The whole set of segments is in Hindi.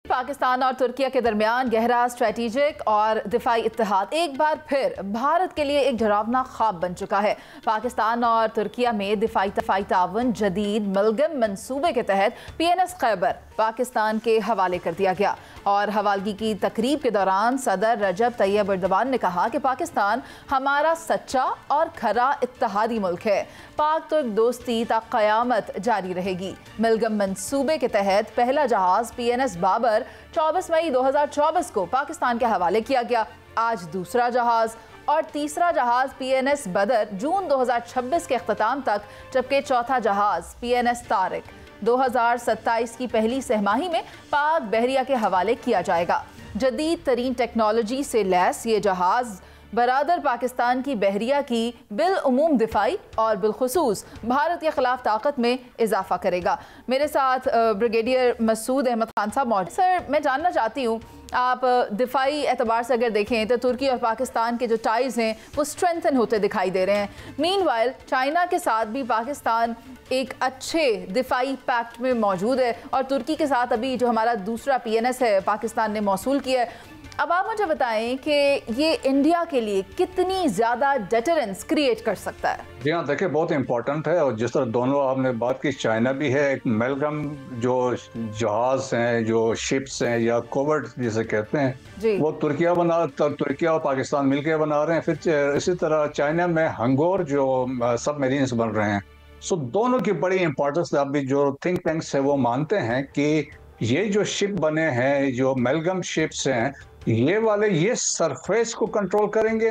पाकिस्तान और तुर्किया के दरमियान गहरा स्ट्रेटेजिक और दिफाई इत्तेहाद एक बार फिर भारत के लिए एक डरावना ख्वाब बन चुका है। पाकिस्तान और तुर्किया में दिफाई ताउन जदीद मलगम मंसूबे के तहत PNS खैबर पाकिस्तान के हवाले कर दिया गया और हवालगी की तकरीब के दौरान सदर रजब तैयब एर्दोगान ने कहा कि पाकिस्तान हमारा सच्चा और खरा इत्तेहादी मुल्क है। पाक तुर्क दोस्ती तक क़यामत जारी रहेगी। मलगम मंसूबे के तहत पहला जहाज PNS बाबर 24 मई 2024 को पाकिस्तान के हवाले किया गया। आज दूसरा जहाज और तीसरा जहाज PNS बदर जून 2026 के अख्ताम तक, जबकि चौथा जहाज PNS तारिक 2027 की पहली सहमाही में पाक बहरिया के हवाले किया जाएगा। जदीद तरीन टेक्नोलॉजी से लैस ये जहाज बरादर पाकिस्तान की बहरिया की बिलउमूम दिफाई और बिलखुसूस भारत के खिलाफ ताकत में इजाफा करेगा। मेरे साथ ब्रिगेडियर मसूद अहमद खान साहब मौजूद। सर, मैं जानना चाहती हूँ, आप दिफाई एतबार से अगर देखें तो तुर्की और पाकिस्तान के जो टाइज़ हैं वो स्ट्रेंथन होते दिखाई दे रहे हैं। मीनवाइल चाइना के साथ भी पाकिस्तान एक अच्छे दिफाई पैक्ट में मौजूद है और तुर्की के साथ अभी जो हमारा दूसरा PNS है पाकिस्तान ने मौसूल किया है। अब आप मुझे बताएं कि ये इंडिया के लिए कितनी ज़्यादा डेटरेंस क्रिएट कर सकता है? जी हाँ, देखिए बहुत इंपॉर्टेंट है। और जिस तरह दोनों आपने बात की, चाइना भी है, एक मेलगम जो जहाज हैं, जो शिप्स हैं या कोवर्ट जिसे कहते हैं, वो तुर्किया और पाकिस्तान मिलकर बना रहे हैं। फिर इसी तरह चाइना में हंगोर जो सबमरीन्स बन रहे हैं। सो दोनों की बड़ी इंपॉर्टेंस है। अभी जो थिंक टैंक्स है वो मानते हैं कि ये जो शिप बने हैं, जो मेलगम शिप्स हैं, ये सरफेस को कंट्रोल करेंगे,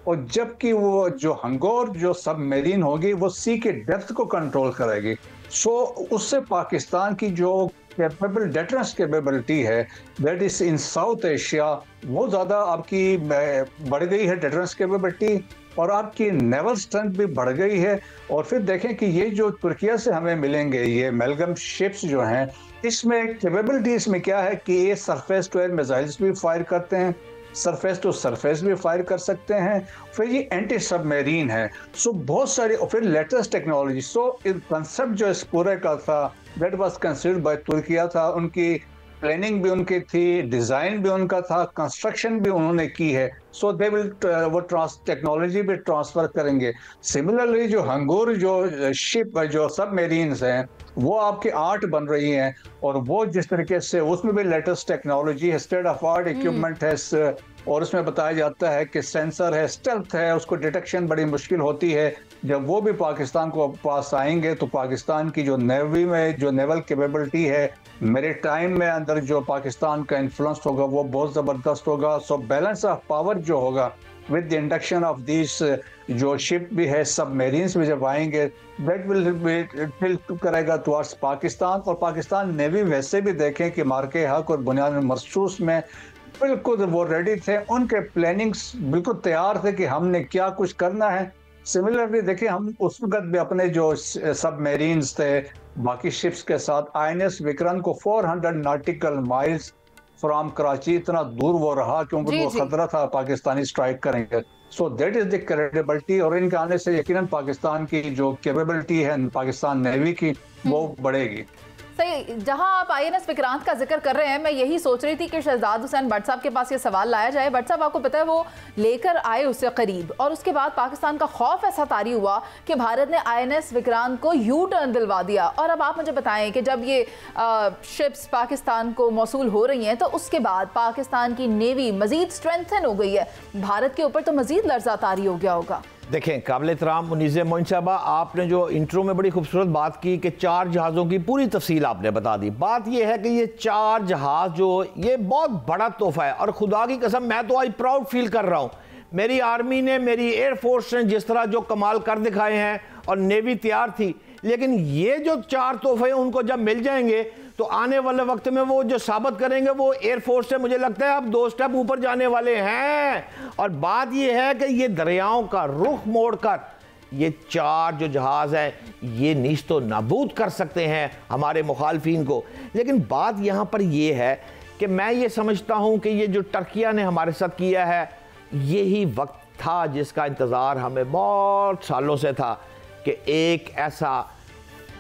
और जबकि वो जो हंगोर जो सबमरीन होगी वो सी के डेप्थ को कंट्रोल करेगी। सो उससे पाकिस्तान की जो डेटरेंस कैपेबिलिटी है, that is in south Asia, वो ज़्यादा आपकी बढ़ गई है डेटरेंस कैपेबिलिटी, और आपकी नेवल स्ट्रेंथ भी बढ़ गई है। और फिर देखें कि ये जो तुर्किया से हमें मिलेंगे ये मेलगम शिप्स जो हैं, इसमें कैपेबिलिटी इसमें क्या है कि ये सरफेस टू एयर मिसाइल्स भी फायर करते हैं, सरफेस टू सरफेस भी फायर कर सकते हैं, फिर ये एंटी सबमरीन है। सो बहुत सारी, और फिर लेटेस्ट टेक्नोलॉजी। सो कंसेप्ट जो इस पूरे का था, that was considered bye Türkiye था। उनकी प्लानिंग भी उनकी थी, डिज़ाइन भी उनका था, कंस्ट्रक्शन भी उन्होंने की है। सो दे विल वो टेक्नोलॉजी भी ट्रांसफ़र करेंगे। सिमिलरली जो हंगोर जो शिप जो सबमरीन्स हैं वो आपके 8 बन रही हैं, और वो जिस तरीके से उसमें भी लेटेस्ट टेक्नोलॉजी है, स्टेट ऑफ आर्ट इक्विपमेंट है, और उसमें बताया जाता है कि सेंसर है, स्टेल्थ है, उसको डिटेक्शन बड़ी मुश्किल होती है। जब वो भी पाकिस्तान को पास आएंगे तो पाकिस्तान की जो नेवी में जो नेवल कैपेबिलिटी है, मैरीटाइम में अंदर जो पाकिस्तान का इन्फ्लुएंस होगा वो बहुत ज़बरदस्त होगा। सो बैलेंस ऑफ पावर जो होगा with the induction of this जो शिप भी है, सबमरीन्स भी जब आएंगे, दैट विल टिल्ट करेगा टुवर्ड्स पाकिस्तान। और पाकिस्तान नेवी वैसे भी देखें कि मार्के हक और बुनियाद मरसूस में बिल्कुल वो रेडी थे, उनके प्लानिंग्स बिल्कुल तैयार थे कि हमने क्या कुछ करना है। सिमिलरली देखिए, हम उस वक्त भी अपने जो सबमरीन्स थे बाकी शिप्स के साथ, INS विक्रांत को 400 नॉटिकल माइल्स फ्रॉम कराची, इतना दूर वो रहा क्योंकि वो खतरा था पाकिस्तानी स्ट्राइक करेंगे। So that is the credibility, और इनके आने से यकीनन पाकिस्तान की जो कैपेबिलिटी है पाकिस्तान नेवी की वो बढ़ेगी। सही, जहां आप INS विक्रांत का जिक्र कर रहे हैं, मैं यही सोच रही थी कि शहजाद हुसैन भट्ट साहब के पास ये सवाल लाया जाए। भट्ट साहब, आपको पता है वो लेकर आए उससे करीब, और उसके बाद पाकिस्तान का खौफ ऐसा तारी हुआ कि भारत ने INS विक्रांत को यू टर्न दिलवा दिया। और अब आप मुझे बताएं कि जब ये शिप्स पाकिस्तान को मौसूल हो रही हैं तो उसके बाद पाकिस्तान की नेवी मजीद स्ट्रेंथन हो गई है, भारत के ऊपर तो मजीद लर्जा तारी हो गया होगा। देखें, काबिल एहतराम मुनीज़ मोइन साहबा, आपने जो इंट्रो में बड़ी खूबसूरत बात की कि 4 जहाज़ों की पूरी तफसील आपने बता दी। बात यह है कि ये 4 जहाज़ जो ये बहुत बड़ा तोहफा है, और खुदा की कसम मैं तो आज प्राउड फील कर रहा हूँ। मेरी आर्मी ने, मेरी एयरफोर्स ने जिस तरह जो कमाल कर दिखाए हैं, और नेवी तैयार थी, लेकिन ये जो 4 तोहफे उनको जब मिल जाएंगे तो आने वाले वक्त में वो जो साबित करेंगे, वो एयरफोर्स से मुझे लगता है अब 2 स्टेप ऊपर जाने वाले हैं। और बात ये है कि ये दरियाओं का रुख मोड़कर ये 4 जो जहाज़ हैं ये नीस्तो नाबूद कर सकते हैं हमारे मुखालफिन को। लेकिन बात यहाँ पर ये है कि मैं ये समझता हूँ कि ये जो टर्किया ने हमारे साथ किया है, यही वक्त था जिसका इंतज़ार हमें बहुत सालों से था कि एक ऐसा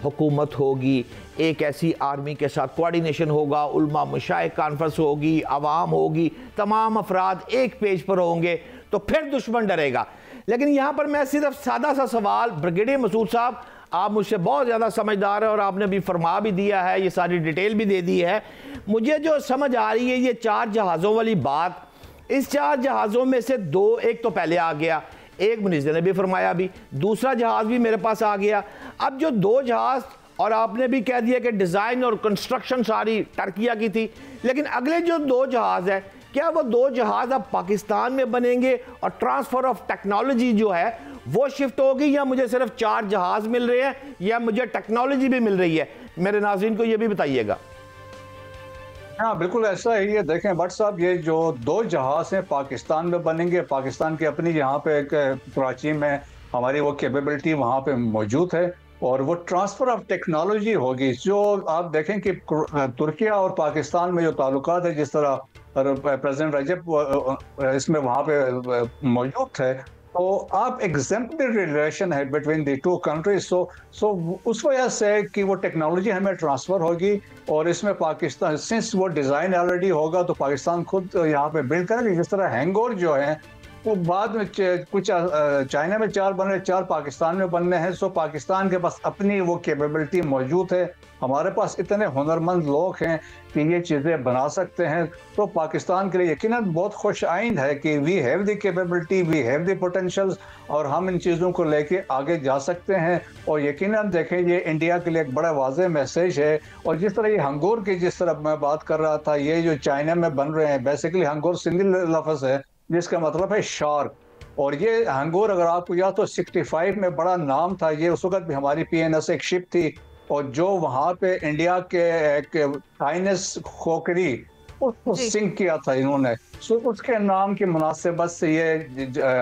हुकूमत होगी, एक ऐसी आर्मी के साथ कोऑर्डिनेशन होगा, उलमा मशाइख कॉन्फ्रेंस होगी, आवाम होगी, तमाम अफराद एक पेज पर होंगे, तो फिर दुश्मन डरेगा। लेकिन यहाँ पर मैं सिर्फ सादा सा सवाल, ब्रिगेडियर मसूद साहब आप मुझसे बहुत ज़्यादा समझदार है और आपने भी फरमा भी दिया है, ये सारी डिटेल भी दे दी है। मुझे जो समझ आ रही है ये 4 जहाज़ों वाली बात, इस 4 जहाज़ों में से 2, एक तो पहले आ गया, एक मुनीज़ ने भी फरमाया भी, दूसरा जहाज़ भी मेरे पास आ गया। अब जो 2 जहाज़, और आपने भी कह दिया कि डिज़ाइन और कंस्ट्रक्शन सारी टर्किया की थी, लेकिन अगले जो 2 जहाज़ है, क्या वो 2 जहाज़ अब पाकिस्तान में बनेंगे और ट्रांसफ़र ऑफ टेक्नोलॉजी जो है वो शिफ्ट होगी, या मुझे सिर्फ 4 जहाज़ मिल रहे हैं या मुझे टेक्नोलॉजी भी मिल रही है? मेरे नाज़रीन को ये भी बताइएगा। हाँ बिल्कुल ऐसा ही है। देखें भट्ट साहब, ये जो 2 जहाज़ हैं पाकिस्तान में बनेंगे, पाकिस्तान की अपनी यहाँ पे कराची में हमारी वो कैपेबिलिटी वहाँ पे मौजूद है, और वो ट्रांसफ़र ऑफ टेक्नोलॉजी होगी। जो आप देखें कि तुर्किया और पाकिस्तान में जो ताल्लुकात है, जिस तरह प्रेसिडेंट रजब इसमें वहाँ पे मौजूद थे, तो आप एग्जेम्पलरी रिलेशन है बिटवीन द 2 कंट्रीज। सो उस वजह से कि वो टेक्नोलॉजी हमें ट्रांसफ़र होगी, और इसमें पाकिस्तान सिंस वो डिज़ाइन ऑलरेडी होगा तो पाकिस्तान खुद यहाँ पे बिल्ड करेगा। जिस तरह हैंगओवर जो है वो बाद में कुछ चाइना में 4 बन रहे, 4 पाकिस्तान में बनने हैं। सो पाकिस्तान के पास अपनी वो कैपेबिलिटी मौजूद है, हमारे पास इतने हुनरमंद लोग हैं कि ये चीज़ें बना सकते हैं। तो पाकिस्तान के लिए यकीनन बहुत खुश आइंद है कि we have the capability, we have the potentials, और हम इन चीज़ों को लेके आगे जा सकते हैं। और यकीनन देखें, ये इंडिया के लिए एक बड़ा वाज़ेह मैसेज है। और जिस तरह ये हंगोर की जिस तरह मैं बात कर रहा था, ये जो चाइना में बन रहे हैं, बेसिकली हंगोर सिंधी लफ्ज़ है जिसका मतलब है शार्क। और ये हंगोर अगर आपको याद तो 65 में बड़ा नाम था, ये उस वक्त भी हमारी PNS एक शिप थी, और जो वहाँ पे इंडिया के फाइनेंस खोकरी उसको सिंक किया था इन्होंने। सो उसके नाम की मुनासिबत से ये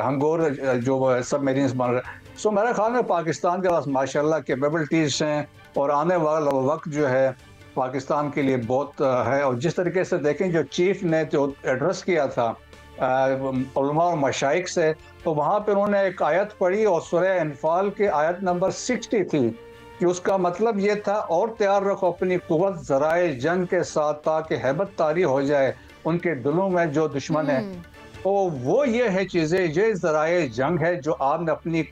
हंगोर जो सबमरीन्स बन रहे। सो मेरे ख्याल में पाकिस्तान के पास माशाल्लाह कैपेबिलिटीज़ हैं, और आने वाला वक्त जो है पाकिस्तान के लिए बहुत है। और जिस तरीके से देखें, जो चीफ ने जो एड्रेस किया था उलमा और मशाइख से, तो वहाँ पर उन्होंने एक आयत पढ़ी, और सूरह अनफाल की आयत नंबर 60 थी, कि उसका मतलब ये था, और तैयार रखो अपनी कुव्वत ज़राए जंग के साथ, ताकि हैबत तारी हो जाए उनके दिलों में जो दुश्मन है। तो वो ये है चीज़ें, ये ज़राए जंग है जो आपने अपनी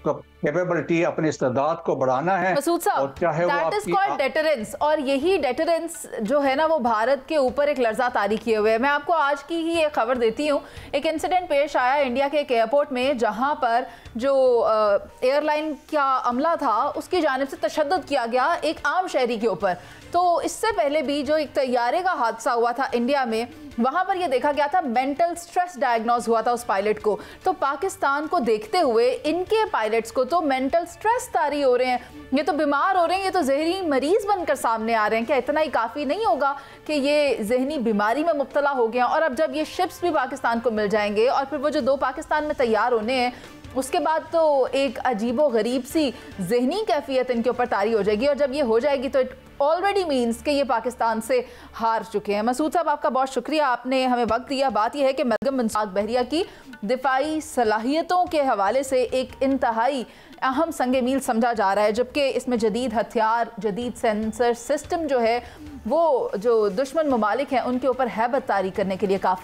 कैपेबिलिटी, अपनी इस्तेदाद को बढ़ाना है। मसूद साहब, दैट इज कॉल्ड डेटरेंस, और यही डेटरेंस जो है ना वो भारत के ऊपर एक लर्जा तारी किए हुए है। मैं आपको आज की ही एक खबर देती हूँ। एक इंसिडेंट पेश आया इंडिया के एक एयरपोर्ट में, जहाँ पर जो एयरलाइन का अमला था उसकी जानिब से तशद्दुद किया गया एक आम शहरी के ऊपर। तो इससे पहले भी जो एक तैयारे का हादसा हुआ था इंडिया में, वहाँ पर यह देखा गया था मेंटल स्ट्रेस डायग्नोज हुआ था उस पायलट को। तो पाकिस्तान को देखते हुए इनके पायलट्स को तो मेंटल स्ट्रेस तारी हो रहे हैं, ये तो बीमार हो रहे हैं, ये तो जहनी मरीज बनकर सामने आ रहे हैं। क्या इतना ही काफ़ी नहीं होगा कि ये जहनी बीमारी में मुब्तला हो गया? और अब जब ये शिप्स भी पाकिस्तान को मिल जाएंगे, और फिर वो जो 2 पाकिस्तान में तैयार होने हैं, उसके बाद तो एक अजीबो गरीब सी जहनी कैफियत इनके ऊपर तारी हो जाएगी। और जब ये हो जाएगी तो इट ऑलरेडी मीन्स कि ये पाकिस्तान से हार चुके हैं। मसूद साहब, आपका बहुत शुक्रिया, आपने हमें वक्त दिया। बात यह है कि मरगम बिन साद बहरिया की दिफाई सलाहियतों के हवाले से एक इंतहाई अहम संग मील समझा जा रहा है, जबकि इसमें जदीद हथियार, जदीद सेंसर सिस्टम जो है वो जो दुश्मन ममालिक हैं उनके ऊपर हैबत तारी करने के लिए काफ़ी है।